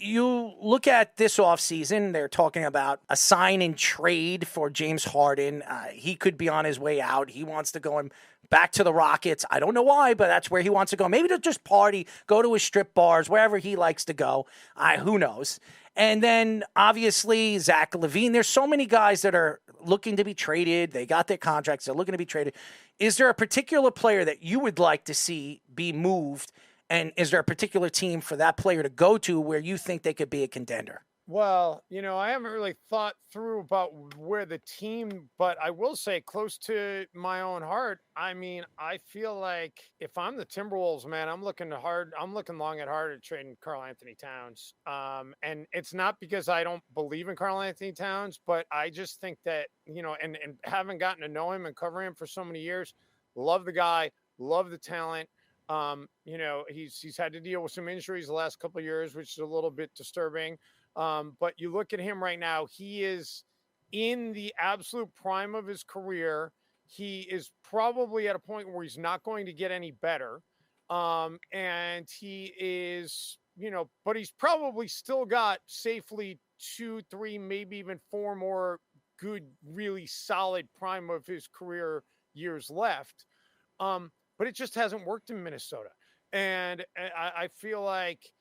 You look at this offseason, they're talking about a sign and trade for James Harden. He could be on his way out. He wants to go back to the Rockets. I don't know why, but that's where he wants to go. Maybe to just party, go to his strip bars, wherever he likes to go. Who knows? And then obviously Zach LaVine. There's so many guys that are looking to be traded. They got their contracts. They're looking to be traded. Is there a particular player that you would like to see be moved? And is there a particular team for that player to go to where you think they could be a contender? Well, I haven't really thought through about where the team, but I will say close to my own heart. I mean, I feel like if I'm the Timberwolves, man, I'm looking hard. I'm looking long and hard at trading Karl-Anthony Towns. And it's not because I don't believe in Karl-Anthony Towns, but I just think that, and having gotten to know him and cover him for so many years, love the guy, love the talent. He's had to deal with some injuries the last couple of years, which is a little bit disturbing. But you look at him right now, he is in the absolute prime of his career. He is probably at a point where he's not going to get any better. And he is, but he's probably still got safely 2, 3, maybe even 4 more good, really solid prime of his career years left. But it just hasn't worked in Minnesota. And I feel like,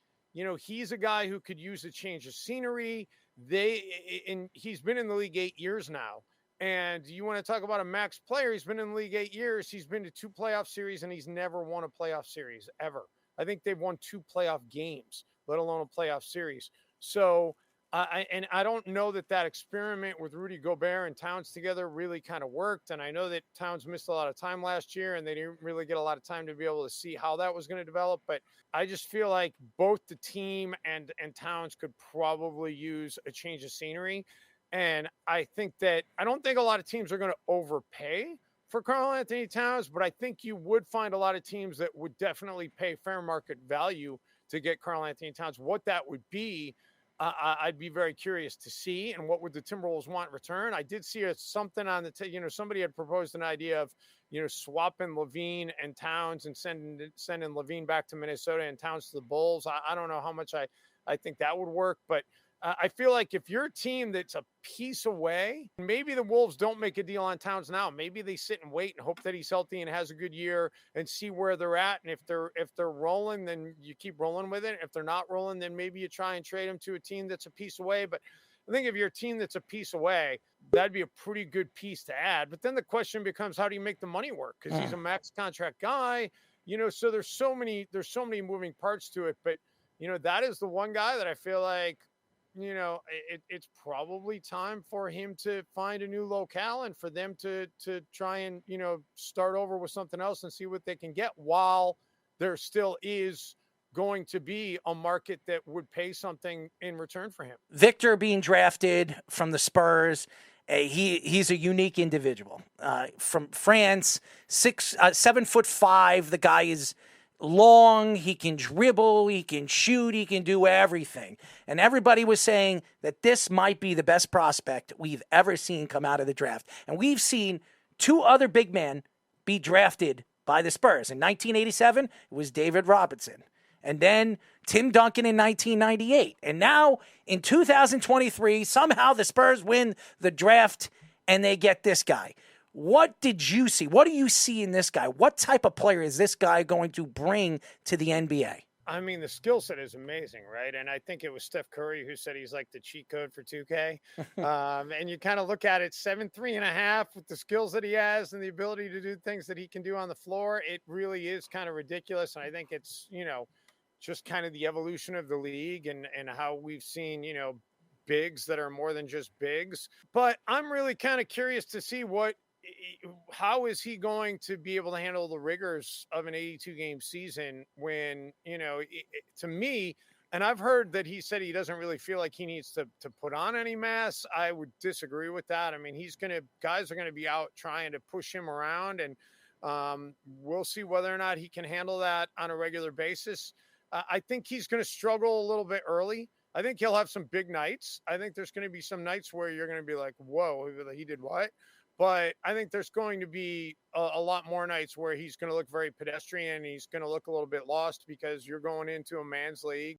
he's a guy who could use a change of scenery. He's been in the league 8 years now. And you want to talk about a max player? He's been in the league 8 years. He's been to 2 playoff series, and he's never won a playoff series ever. I think they've won 2 playoff games, let alone a playoff series. So, I don't know that experiment with Rudy Gobert and Towns together really kind of worked. And I know that Towns missed a lot of time last year, and they didn't really get a lot of time to be able to see how that was going to develop. But I just feel like both the team and Towns could probably use a change of scenery. And I don't think a lot of teams are going to overpay for Karl-Anthony Towns, but I think you would find a lot of teams that would definitely pay fair market value to get Karl-Anthony Towns. What that would be, I'd be very curious to see. And what would the Timberwolves want in return? I did see something on somebody had proposed an idea of, swapping LaVine and Towns and sending LaVine back to Minnesota and Towns to the Bulls. I don't know how much I think that would work, but I feel like if you're a team that's a piece away, maybe the Wolves don't make a deal on Towns now. Maybe they sit and wait and hope that he's healthy and has a good year and see where they're at. And if they're rolling, then you keep rolling with it. If they're not rolling, then maybe you try and trade him to a team that's a piece away. But I think if you're a team that's a piece away, that'd be a pretty good piece to add. But then the question becomes, how do you make the money work? Because he's a max contract guy, so there's so many moving parts to it. But that is the one guy that I feel like, it's probably time for him to find a new locale and for them to try and, start over with something else and see what they can get, while there still is going to be a market that would pay something in return for him. Victor being drafted from the Spurs. He's a unique individual. From France, 7'5". The guy is long, he can dribble, he can shoot, he can do everything. And everybody was saying that this might be the best prospect we've ever seen come out of the draft. And we've seen 2 other big men be drafted by the Spurs. In 1987, it was David Robinson. And then Tim Duncan in 1998. And now in 2023, somehow the Spurs win the draft and they get this guy. What did you see? What do you see in this guy? What type of player is this guy going to bring to the NBA? I mean, the skill set is amazing, right? And I think it was Steph Curry who said he's like the cheat code for 2K. And you kind of look at it, 7'3.5" with the skills that he has and the ability to do things that he can do on the floor. It really is kind of ridiculous. And I think it's, just kind of the evolution of the league and how we've seen, bigs that are more than just bigs. But I'm really kind of curious to see how is he going to be able to handle the rigors of an 82 game season when, to me, and I've heard that he said he doesn't really feel like he needs to put on any mass. I would disagree with that. I mean, guys are going to be out trying to push him around, and we'll see whether or not he can handle that on a regular basis. I think he's going to struggle a little bit early. I think he'll have some big nights. I think there's going to be some nights where you're going to be like, whoa, he did what? But I think there's going to be a lot more nights where he's going to look very pedestrian. He's going to look a little bit lost because you're going into a man's league.